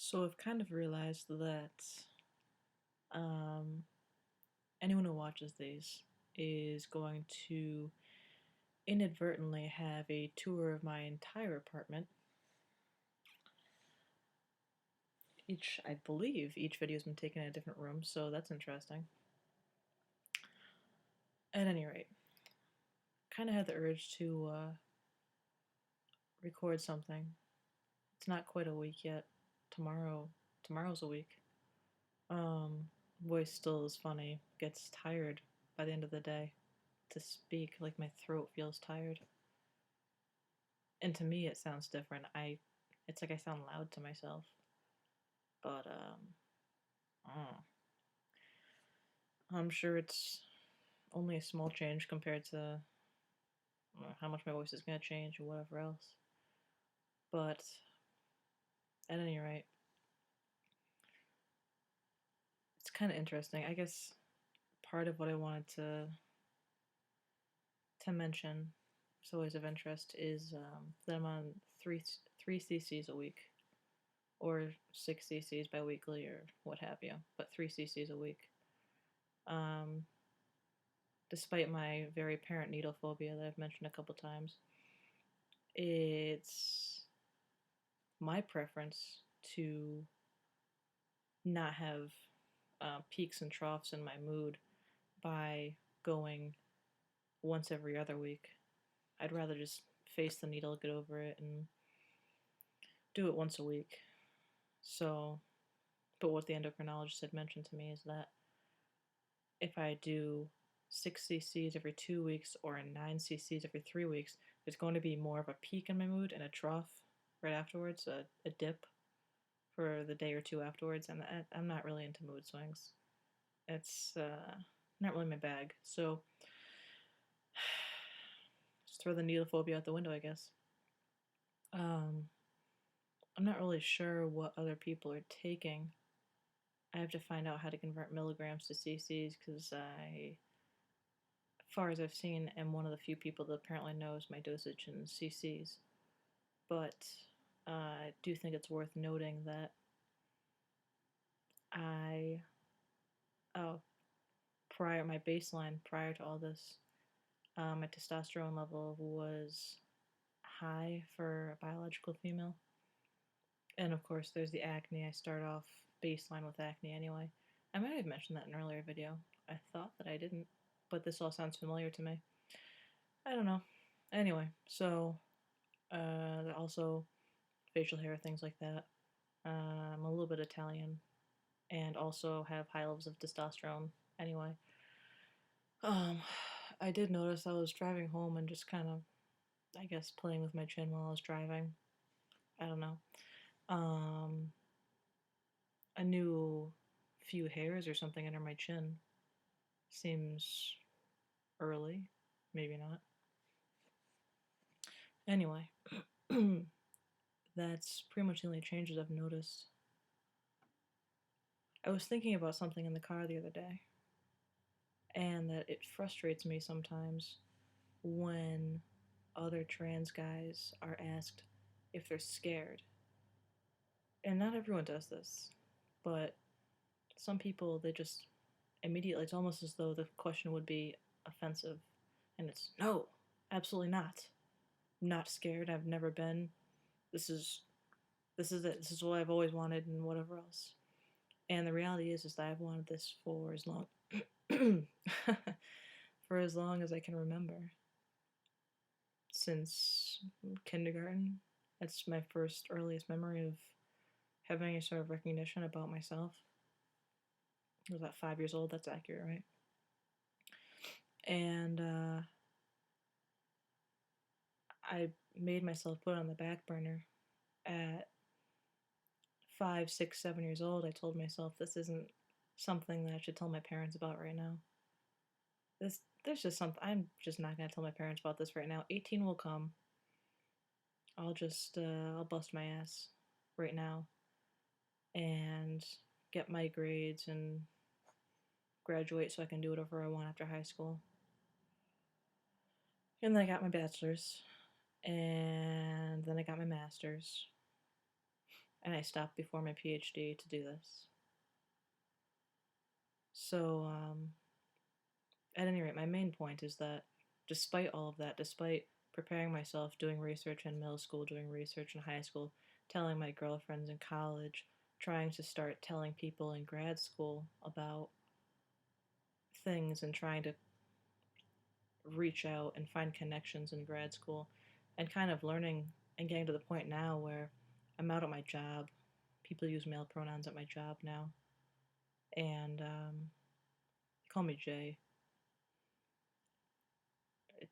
So I've kind of realized that um, anyone who watches these is going to inadvertently have a tour of my entire apartment. I believe each video has been taken in a different room, so that's interesting. At any rate, kind of had the urge to record something. It's not quite a week yet. Tomorrow's a week. Um, Voice still is funny. Gets tired by the end of the day to speak. Like my throat feels tired. And to me, it sounds different. It's like I sound loud to myself. But mm, I'm sure it's only a small change compared to how much my voice is gonna change or whatever else. But at any rate, it's kind of interesting. I guess part of what I wanted to mention, it's always of interest, is that I'm on three cc's a week, or 6 cc's biweekly, or what have you. But 3 cc's a week. Um, Despite my very apparent needle phobia that I've mentioned a couple times, it's my preference to not have peaks and troughs in my mood by going once every other week. I'd rather just face the needle, get over it, and do it once a week. So, but what the endocrinologist had mentioned to me is that if I do 6 cc's every 2 weeks or 9 cc's every 3 weeks, there's going to be more of a peak in my mood and a trough right afterwards, a dip for the day or two afterwards. And I'm not really into mood swings. It's not really my bag. So just throw the needle phobia out the window, I guess. Um, I'm not really sure what other people are taking. I have to find out how to convert milligrams to cc's because as far as I've seen, am one of the few people that apparently knows my dosage in cc's. But I do think it's worth noting that I, oh, my baseline prior to all this, my testosterone level was high for a biological female. And of course, there's the acne. I start off baseline with acne anyway. I might have mentioned that in an earlier video. I thought that I didn't, but this all sounds familiar to me. I don't know. Anyway, so also facial hair, things like that. I'm a little bit Italian, and also have high levels of testosterone. Anyway, um, I did notice I was driving home and just kind of, I guess, playing with my chin while I was driving. I don't know. Um, a new few hairs or something under my chin seems early. Maybe not. Anyway, that's pretty much the only changes I've noticed. I was thinking about something in the car the other day, and that it frustrates me sometimes when other trans guys are asked if they're scared. And not everyone does this, but some people, they just immediately, it's almost as though the question would be offensive. And it's, no, absolutely not. I'm not scared. I've never been. This is this is it. This is what I've always wanted and whatever else. And the reality is that I've wanted this for as long for as long as I can remember. Since kindergarten. That's my first earliest memory of having any sort of recognition about myself. I was about 5 years old. That's accurate, right? And I made myself put it on the back burner at 5, 6, 7 years old. I told myself this isn't something that I should tell my parents about right now. There's just something, I'm just not gonna tell my parents about this right now. 18 will come. I'll bust my ass right now and get my grades and graduate so I can do whatever I want after high school. And then I got my bachelor's, and then I got my master's. and I stopped before my PhD to do this. So, at any rate, my main point is that despite all of that, despite preparing myself, doing research in middle school, doing research in high school, telling my girlfriends in college, trying to start telling people in grad school about things and trying to reach out and find connections in grad school, and kind of learning and getting to the point now where I'm out at my job. People use male pronouns at my job now, and they call me Jay. It,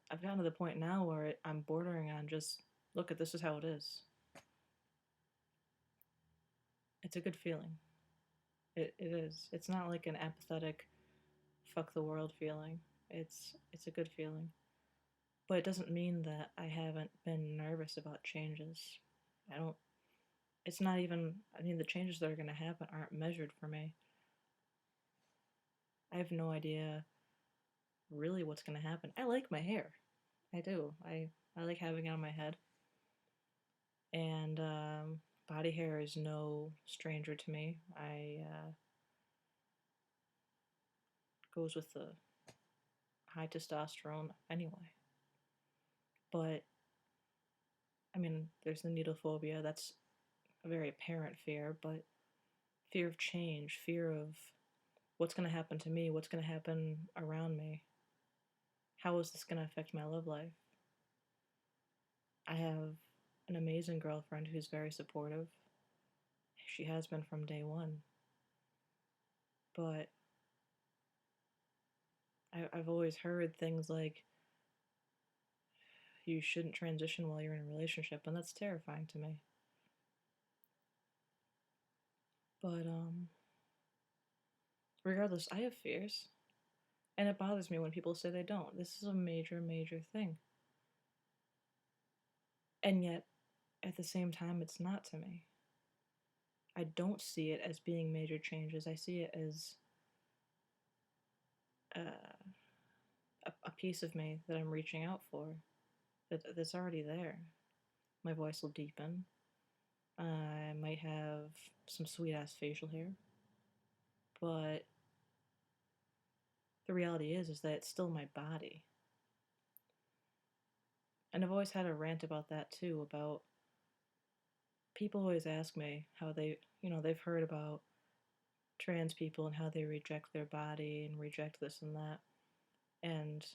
I've gotten to the point now where I'm bordering on just look at this is how it is. It's a good feeling. It is. It's not like an apathetic fuck the world feeling. It's a good feeling. But it doesn't mean that I haven't been nervous about changes. I don't it's not even I mean the changes that are going to happen aren't measured for me. I have no idea really what's going to happen. I like my hair. I do. I like having it on my head. And body hair is no stranger to me. I goes with the high testosterone anyway. But I mean, there's the needle phobia. That's a very apparent fear, but fear of change, fear of what's going to happen to me, what's going to happen around me. How is this going to affect my love life? I have an amazing girlfriend who's very supportive. She has been from day one. But I've always heard things like, you shouldn't transition while you're in a relationship, and that's terrifying to me. But regardless, I have fears, and it bothers me when people say they don't. This is a major, major thing. And yet, at the same time, it's not to me. I don't see it as being major changes. I see it as a piece of me that I'm reaching out for, that's already there. My voice will deepen. I might have some sweet ass facial hair, but the reality is that it's still my body. And I've always had a rant about that too, about people always ask me how they've heard about trans people and how they reject their body and reject this and that. And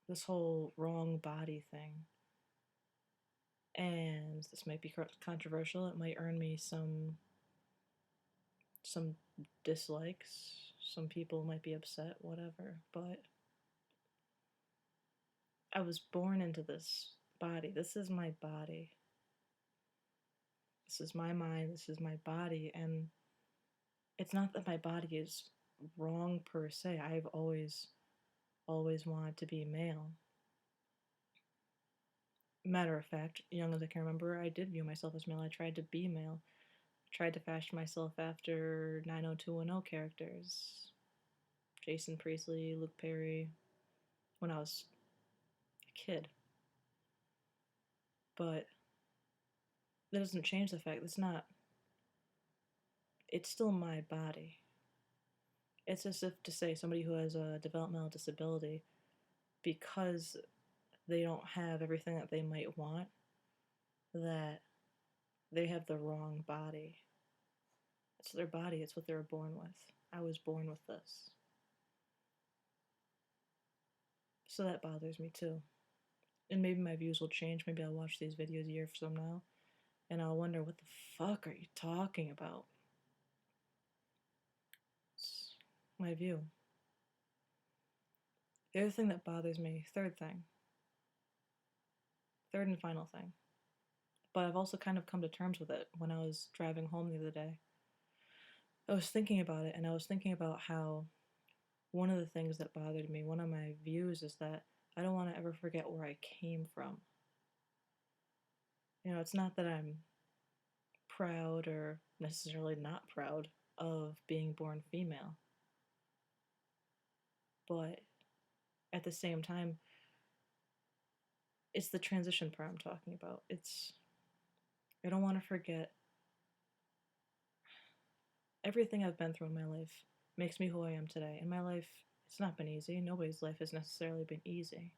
this whole wrong body thing. And this might be controversial. It might earn me some dislikes. Some people might be upset, whatever. But I was born into this body. This is my body. This is my mind. This is my body. And it's not that my body is wrong per se. I've always wanted to be male. Matter of fact, young as I can remember, I did view myself as male. I tried to be male. I tried to fashion myself after 90210 characters. Jason Priestley, Luke Perry, when I was a kid. But that doesn't change the fact it's still my body. It's as if to say somebody who has a developmental disability, because they don't have everything that they might want, that they have the wrong body. It's their body, it's what they were born with. I was born with this. So that bothers me too. And maybe my views will change. Maybe I'll watch these videos a year from now and I'll wonder, what the fuck are you talking about? It's my view. The other thing that bothers me, third and final thing, but I've also kind of come to terms with it when I was driving home the other day. I was thinking about it, and I was thinking about how one of the things that bothered me, one of my views, is that I don't want to ever forget where I came from. It's not that I'm proud or necessarily not proud of being born female, but at the same time, it's the transition part I'm talking about. I don't want to forget Everything I've been through in my life makes me who I am today. In my life, it's not been easy. Nobody's life has necessarily been easy.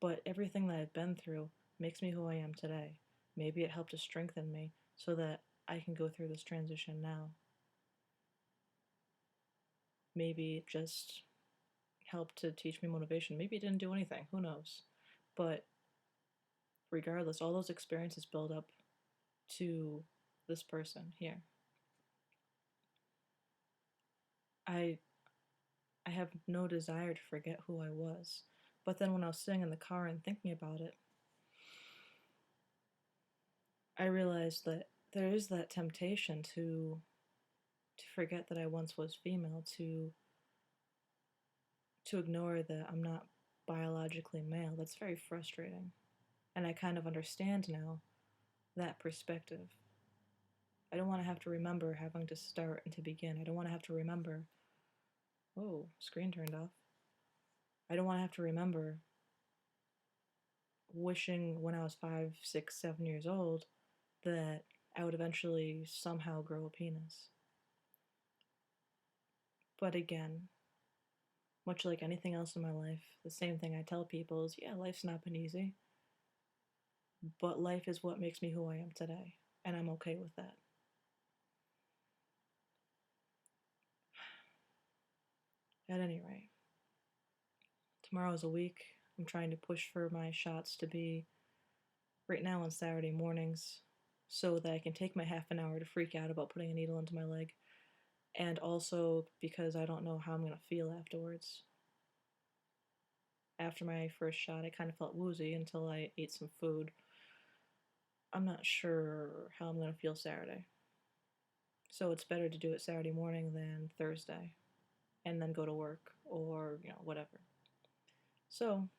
But everything that I've been through makes me who I am today. Maybe it helped to strengthen me so that I can go through this transition now. Maybe it just helped to teach me motivation. Maybe it didn't do anything. Who knows? But regardless, all those experiences build up to this person here. I I have no desire to forget who I was. But then when I was sitting in the car and thinking about it, I realized that there is that temptation to forget that I once was female, to ignore that I'm not biologically male. That's very frustrating. And I kind of understand now that perspective. I don't want to have to remember having to start and to begin. I don't want to have to remember, oh, screen turned off. I don't want to have to remember wishing when I was 5, 6, 7 years old that I would eventually somehow grow a penis. But again, much like anything else in my life, the same thing I tell people is, yeah, life's not been easy, but life is what makes me who I am today, and I'm okay with that. At any rate, tomorrow's a week. I'm trying to push for my shots to be right now on Saturday mornings so that I can take my half an hour to freak out about putting a needle into my leg, and also because I don't know how I'm going to feel afterwards. After my first shot, I kind of felt woozy until I ate some food. I'm not sure how I'm going to feel Saturday. So it's better to do it Saturday morning than Thursday and then go to work or, whatever. So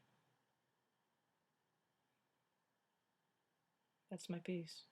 that's my piece.